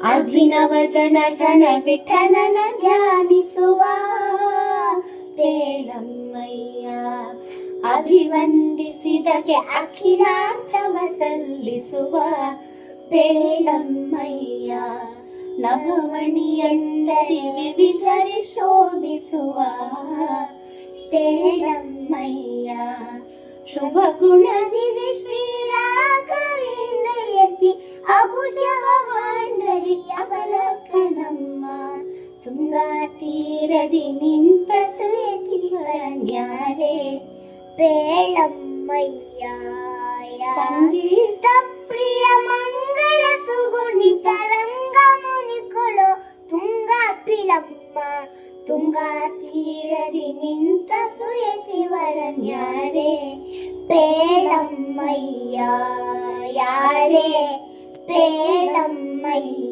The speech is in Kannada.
ಅಭಿನವ ಜನಾರ್ದನ ವಿಠಲನ ಧ್ಯಾನಿಸುವ ಬೇಡಮ್ಮಯ್ಯ. ಅಭಿವಂದಿಸಿದಕ್ಕೆ ಅಖಿಲಾರ್ಥವ ಸಲ್ಲಿಸುವ ಬೇಡಮ್ಮಯ್ಯ. ನಭಮಣಿಯಂದರೆ ವಿವಿಧರಿ ಶೋಭಿಸುವ ಬೇಡಮ್ಮಯ್ಯ. ಶುಭ ಗುಣನಿಧಿ ಶ್ರೀರಾಘವೇಂದ್ರ ಯತಿ ಅಬುಜವ ವಾಂಡರಿ ಅವಲೋಕನಮ್ಮ. ತುಂಗಾ ತೀರದಿ ನಿಂತ ಸುಯತಿ ನ್ಯಾರೆ ಬೇಳಮ್ಮಯ್ಯ. ಸಂಗೀತ ಪ್ರಿಯ ಮಂಗಳ ಸುಗುಣಿತ ರಂಗ ಮುನಿಕೊಳೋ ತುಂಗಾ ಪಿಳಮ್ಮ. ತುಂಗಾ ತೀರದಿ ನಿಂತ ಸುಯತಿ ನ್ಯಾರೆ ಬೇಳಮ್ಮಯ್ಯ. ಯಾರೇ ಬೇಳಮ್ಮಯ್ಯ.